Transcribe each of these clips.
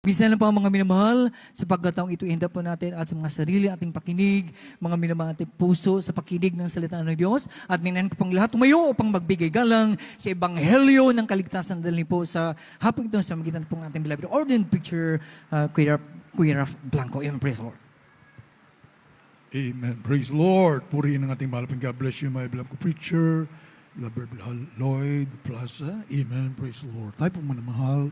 Minsan lang po mga minamahal, sa pagkataong ito, ihanda po natin at sa mga sarili ating pakinig, mga minamahal ating puso sa pakinig ng salita ng Diyos. At minahan ko pang lahat tumayo upang magbigay galang sa Ebanghelyo ng Kaligtasan dahil po sa hapon ito sa magitan pong ating beloved ordained preacher, Kuya Raf Blanco. Amen. Praise the Lord. Amen. Praise the Lord. Purihin ang ating malaping. God bless you, my beloved preacher, beloved Lloyd Plaza. Amen. Praise the Lord. Tayo pong manamahal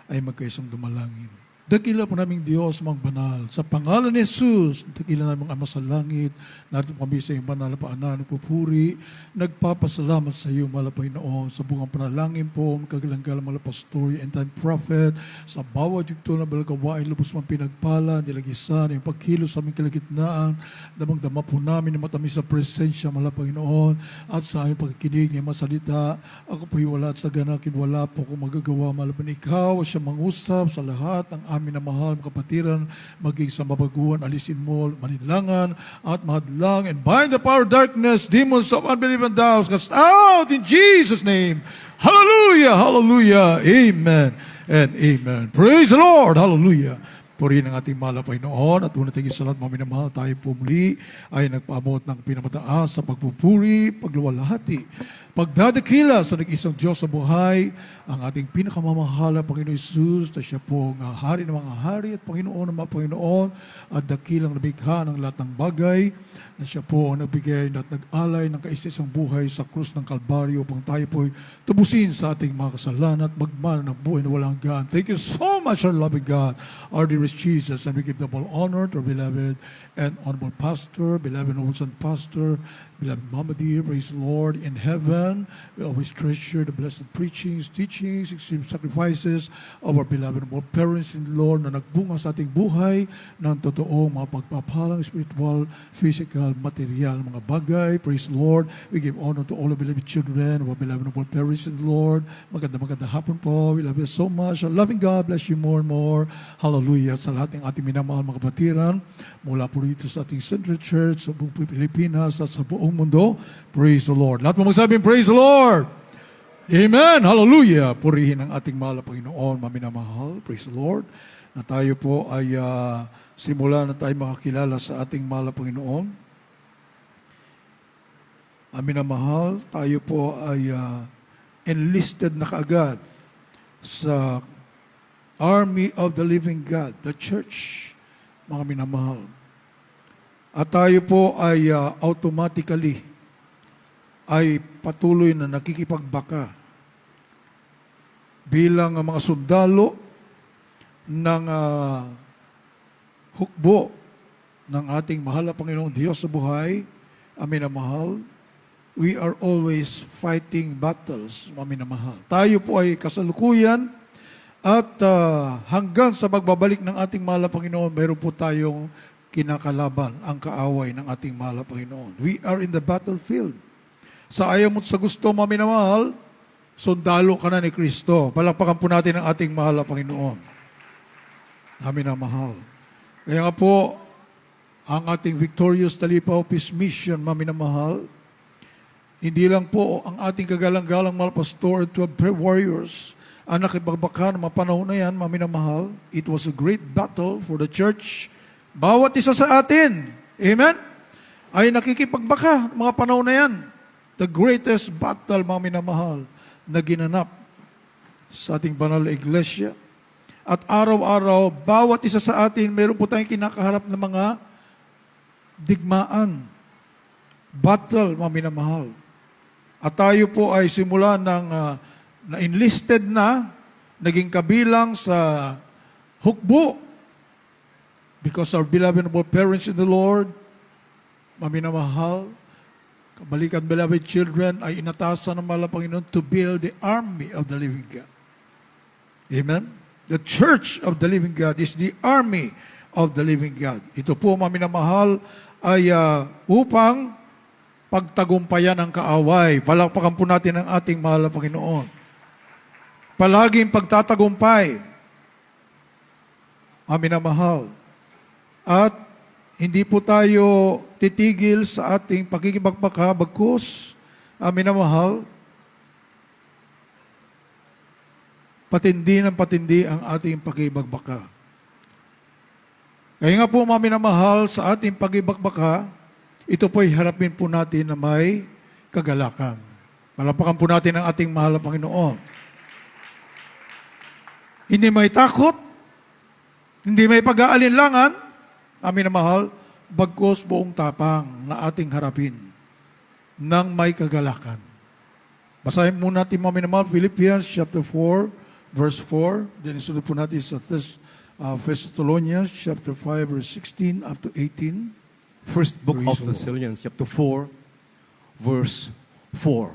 ay magkaisang dumalangin. Dakila po naming Diyos, mga banal. Sa pangalan ni Jesus, dakila naming Ama sa langit, narito kami sa iyong banal na paanan, nagpupuri, nagpapasalamat sa iyo, malapay noon, sa bungang panalangin po, kagalang-galang mga pastor, and time prophet, sa bawat yugto na balagawain, lubos mang pinagpala, nilagisan, yung pagkilos sa aming kalagitnaan, damang-dama po namin na matamis sa presensya, malapay noon, at sa aming pagkikinig ng masalita, ako po wala at sa ganakin, wala po kung magagawa, malapay ikaw, siya mangusap sa lahat ng amin na mahal, kapatiran, maging sa mabaguan, alisin mo, manilangan, at mahadlang, and bind the power of darkness, demons of unbelief and doubts, cast out in Jesus' name. Hallelujah, hallelujah, amen, and amen. Praise the Lord, hallelujah. Purihin ang ating malapay noon at unang tingin sa lahat mga minamahal, tayo po muli ay nagpaabot ng pinamataas sa pagpupuri, pagluwalhati, pagdadakila sa nag-isang Diyos sa buhay, ang ating pinakamamahal na Panginoon Jesus, na siya po ang hari ng mga hari at Panginoon ng mga Panginoon at dakilang nabigha ng lahat ng bagay, na siya po ang nagbigay at nag-alay ng kaisa-isang buhay sa krus ng Kalbaryo upang tayo po ay tubusin sa ating mga kasalanan at magmana ng buhay na walang hanggan. Thank you so much, our loving God, our dearest Jesus, and we give the all honor to our beloved and honorable pastor, beloved and son pastor, beloved Mama dear, praise the Lord in heaven. We always treasure the blessed preachings, teachings, extreme sacrifices of our beloved and parents in the Lord na nagbunga sa ating buhay ng totoong mga pagpapalang spiritual, physical, material, mga bagay. Praise the Lord. We give honor to all the beloved children of our beloved and parents in the Lord. Maganda hapon po. We love you so much. Our loving God bless you more and more. Hallelujah. Sa lahat ng ating minamahal mga kapatiran, mula po rito sa ating Central Church, sa buong Pilipinas at sa buong mundo. Praise the Lord. Lahat mo magsabing, praise the Lord. Amen. Hallelujah. Purihin ang ating mahal na Panginoon, maminamahal. Praise the Lord. Na tayo po ay simula na tayo makakilala sa ating mahal na Panginoon. Maminamahal, tayo po ay enlisted na kaagad sa Army of the Living God, the Church, mga minamahal. At tayo po ay automatically ay patuloy na nakikipagbaka bilang mga sundalo ng hukbo ng ating mahal na Panginoong Diyos sa buhay. Amin na mahal. We are always fighting battles, amin na mahal. Tayo po ay kasalukuyan at hanggang sa magbabalik ng ating mahal na Panginoon, mayroon po tayong kinakalaban, ang kaaway ng ating mahal na Panginoon. We are in the battlefield. Sa ayaw mo sa gusto, amin na mahal, sundalo ka na ni Kristo. Palakpakan po natin ang ating mahal na Panginoon. Amin na mahal. Kaya nga po, ang ating Victorious Talipaw Peace Mission, amin na mahal, hindi lang po ang ating kagalang-galang mahal pastor at 12 prayer warriors ang nakipagbaka ng mga panahon na yan, amin na mahal. It was a great battle for the church. Bawat isa sa atin, amen, ay nakikipagbaka ng mga panahon na yan. The greatest battle, mga minamahal, na ginanap sa ating banal na iglesia. At araw-araw, bawat isa sa atin, mayroon po tayong kinakaharap ng mga digmaan. Battle, mga minamahal. At tayo po ay simula ng na-enlisted na, naging kabilang sa hukbo. Because our beloved parents in the Lord, mga minamahal, kabalikan, beloved children, ay inatasan ng mahal na Panginoon to build the army of the living God. Amen? The church of the living God is the army of the living God. Ito po, mga minamahal, ay upang pagtagumpayan ang kaaway. Palakpakan po natin ang ating mahal na Panginoon. Palaging pagtatagumpay. Mga minamahal. At hindi po tayo titigil sa ating pakikipagbaka, bagkus, amin na mahal, patindi ng patindi ang ating pakibagbaka. Kaya nga po, mga minamahal, sa ating pakibagbaka, ito po'y harapin po natin na may kagalakan. Palapakan po natin ang ating mahal na Panginoon. Hindi may takot, hindi may pag-aalinlangan, amin na mahal, bagkus buong tapang na ating harapin ng may kagalakan. Basahin muna natin mga minamahal, Philippians chapter 4, verse 4. Then isunod po natin sa Thessalonians chapter 5, verse 16 up to 18. First book Praise of the Lord. Thessalonians, chapter 4, verse 4.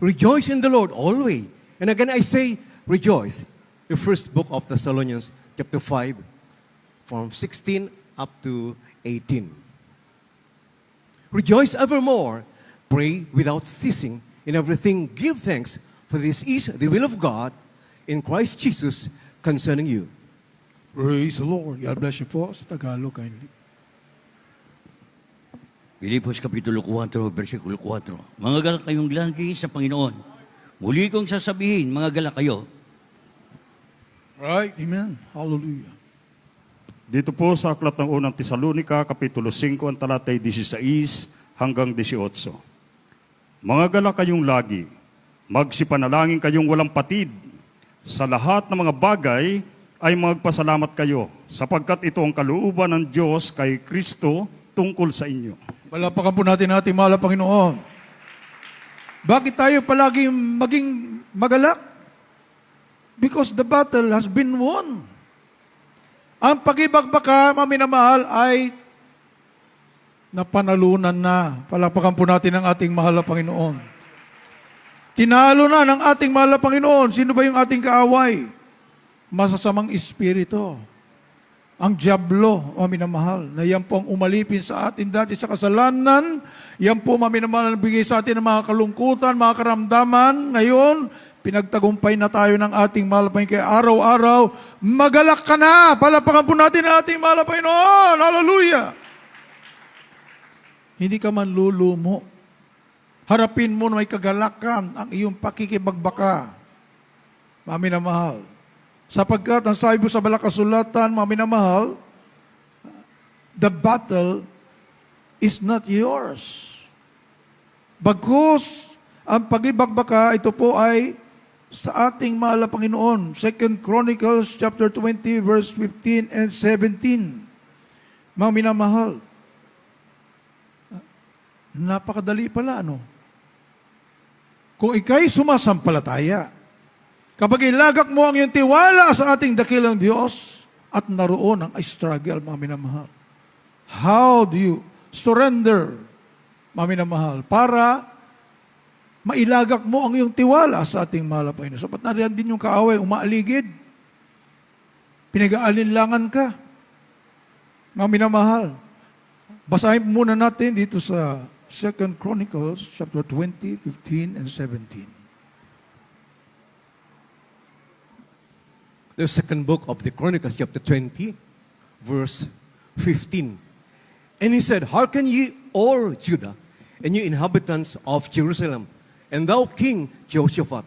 Rejoice in the Lord always. And again I say, rejoice. The first book of Thessalonians, chapter 5, from 16 up to 18. Rejoice evermore. Pray without ceasing. In everything, give thanks, for this is the will of God in Christ Jesus concerning you. Praise the Lord. God bless you po sa Tagalog kindly. Filipos Kapitulo 4, versikulo 4. Mga galak kayong lagi sa Panginoon. Muli kong sasabihin, mga galak kayo. Right? Amen. Hallelujah. Dito po sa Aklat ng Unang Tesalonika, Kapitulo 5, ang talatay 16 hanggang 18. Mga gala kayong lagi, magsipanalangin kayong walang patid. Sa lahat ng mga bagay ay magpasalamat kayo, sapagkat ito ang kalooban ng Diyos kay Kristo tungkol sa inyo. Palapakan po natin ating mahal na Panginoon. Bakit tayo palagi maging magalak? Because the battle has been won. Ang pagibagbaka, mga minamahal, ay napanalunan na. Palapakan po natin ang ating mahal na Panginoon. Tinalo na ng ating mahal na Panginoon. Sino ba yung ating kaaway? Masasamang espiritu. Ang diablo, mga minamahal, na yan po ang umalipin sa atin dati sa kasalanan. Yan po, mga minamahal, bigay sa atin ng mga kalungkutan, mga karamdaman. Ngayon, pinagtagumpay na tayo ng ating mahal na Panginoon. Kaya araw-araw, magalak ka na. Palapakan po natin ang ating mahal na Panginoon. Hallelujah! Hindi ka man lulumo. Harapin mo na may kagalakan ang iyong pakikibagbaka. Mga minamahal. Sapagkat ang sabi po sa balakasulatan, mga minamahal, the battle is not yours. Bagkus, ang pagibagbaka, ito po ay sa ating mahal na Panginoon. 2 Chronicles chapter 20, verse 15 and 17. Mga minamahal, napakadali pala, ano? Kung ikay sumasampalataya, kapag ilagak mo ang iyong tiwala sa ating dakilang Diyos, at naroon ang struggle, mga minamahal. How do you surrender, mga minamahal, para mailagak mo ang iyong tiwala sa ating mahal na Panginoon? Sapat na rin din yung kaaway, umaaligid. Pinag-aalinlangan ka. Mga minamahal, basahin muna natin dito sa 2 Chronicles chapter 20, 15, and 17. The second book of the Chronicles, chapter 20, verse 15. And he said, Hearken ye all Judah, and ye inhabitants of Jerusalem, and thou King Jehoshaphat.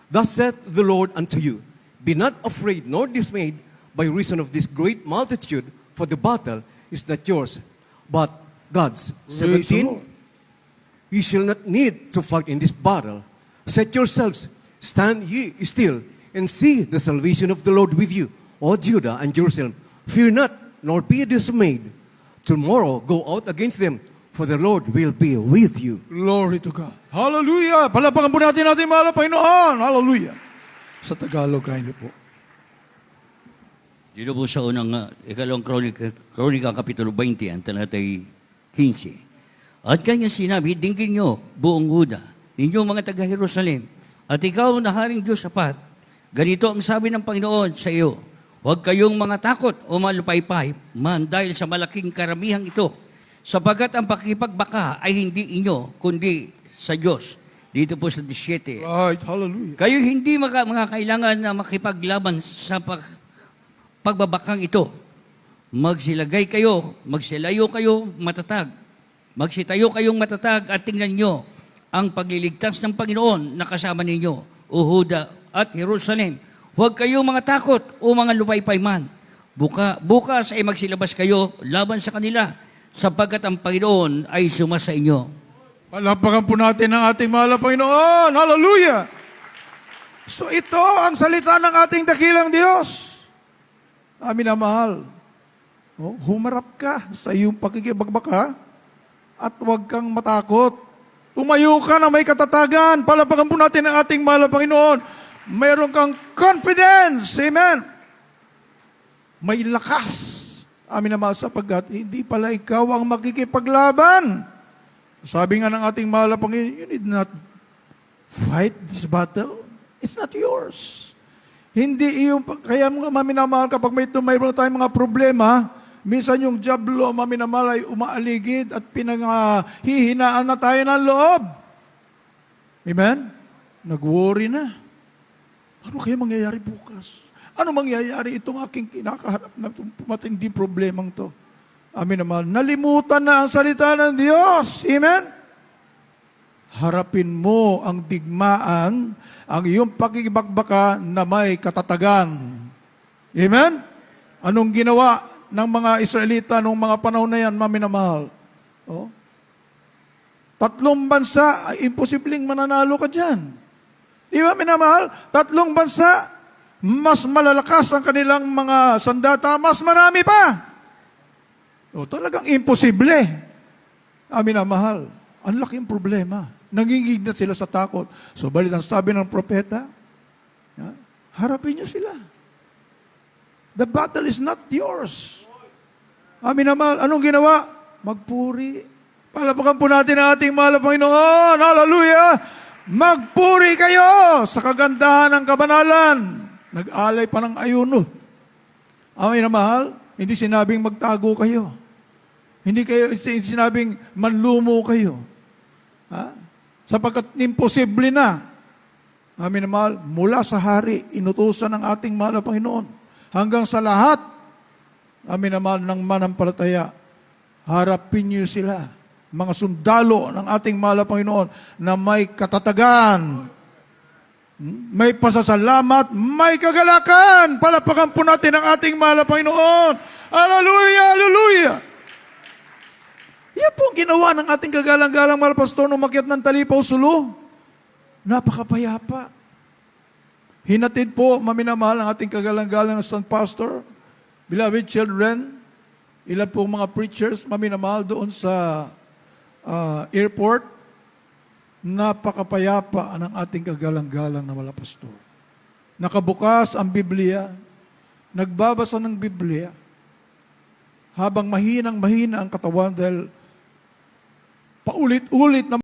Thus saith the Lord unto you, Be not afraid nor dismayed by reason of this great multitude, for the battle is not yours, but God's. Praise the 17. Lord. Ye shall not need to fight in this battle. Set yourselves, stand ye still, and see the salvation of the Lord with you, O Judah and Jerusalem. Fear not, nor be dismayed. Tomorrow go out against them, for the Lord will be with you. Glory to God. Hallelujah! Palapakan po natin ating mahal na Panginoon. Hallelujah! Sa Tagalog, kindly po. Dito po sa unang ikalawang kronika, Kapitulo 20, ang talatay 15. At kanya sinabi, dinggin nyo, buong Huda, ninyo mga taga-Jerusalem, at ikaw na haring Diyos sapat, ganito ang sabi ng Panginoon sa iyo, huwag kayong mga takot o malupaypay man dahil sa malaking karamihang ito, sapagkat ang pakipagbaka ay hindi inyo, kundi sa Diyos. Dito po sa 17. Right. Hallelujah. Kayo hindi mga kailangan na makipaglaban sa pagbabakang ito. Magsilagay kayo, magsilayo kayo matatag. Magsitayo kayong matatag at tingnan nyo ang pagliligtas ng Panginoon na kasama ninyo, O Huda at Jerusalem. Huwag kayong mga takot o mga lupaypay man. Bukas ay magsilabas kayo laban sa kanila, sapagkat ang Panginoon ay sumasa inyo. Palapakan po natin ang ating mahal na Panginoon. Hallelujah! So ito ang salita ng ating dakilang Diyos. Amin na mahal. Oh, humarap ka sa iyong pakikibagbaka at huwag kang matakot. Tumayo ka na may katatagan. Palapakan po natin ang ating mahal na Panginoon. Mayroon kang confidence. Amen. May lakas. Amin na mahal, sapagkat hindi pala ikaw ang makikipaglaban. Sabi nga ng ating mahal na Panginoon, you need not fight this battle. It's not yours. Hindi iyong, kaya mga maminamahal, kapag mayroon tayong mga problema, minsan yung jablo, maminamahal, ay umaaligid at pinanghihinaan na tayo ng loob. Amen? Nag-worry na. Ano kaya mangyayari bukas? Ano mangyayari itong aking kinakaharap na matinding problemang to? Amin naman. Nalimutan na ang salita ng Diyos. Amen? Harapin mo ang digmaan, ang iyong pakikibagbaka na may katatagan. Amen? Anong ginawa ng mga Israelita noong mga panahon na yan, maminamahal? Oh? 3 bansa, ay imposibleng mananalo ka dyan. Di ba, minamahal? 3 bansa, mas malalakas ang kanilang mga sandata, mas marami pa. O, talagang imposible. Amin na mahal. Ang laking problema. Nangingignat sila sa takot. So, balit ang sabi ng propeta, harapin niyo sila. The battle is not yours. Amin na mahal. Anong ginawa? Magpuri. Palapakan po natin ang ating mahal na Panginoon. Hallelujah! Magpuri kayo sa kagandahan ng kabanalan. Nag-alay pa ng ayuno. Amin na mahal. Hindi sinabing magtago kayo. Hindi kayo sinabing manlumo kayo. Ha? Sapagkat imposible na. Amin na mahal, mula sa hari, inutusan ng ating mahal na Panginoon. Hanggang sa lahat, amin na mahal, ng manampalataya, harapin niyo sila. Mga sundalo ng ating mahal na Panginoon na may katatagan, may pasasalamat, may kagalakan. Palapakan po natin ang ating mahal na Panginoon. Hallelujah! Hallelujah! Yan po ang ginawa ng ating kagalang-galang mahal pastor nung umakyat ng Talipaw Sulu. Napakapayapa. Hinatid po, maminamahal, ang ating kagalang-galang na San Pastor. Beloved children, ilan po mga preachers, maminamahal doon sa airport. Napakapayapa ng ating kagalang-galang na wala pastor. Nakabukas ang Biblia, nagbabasa ng Biblia, habang mahinang-mahina ang katawan dahil paulit-ulit na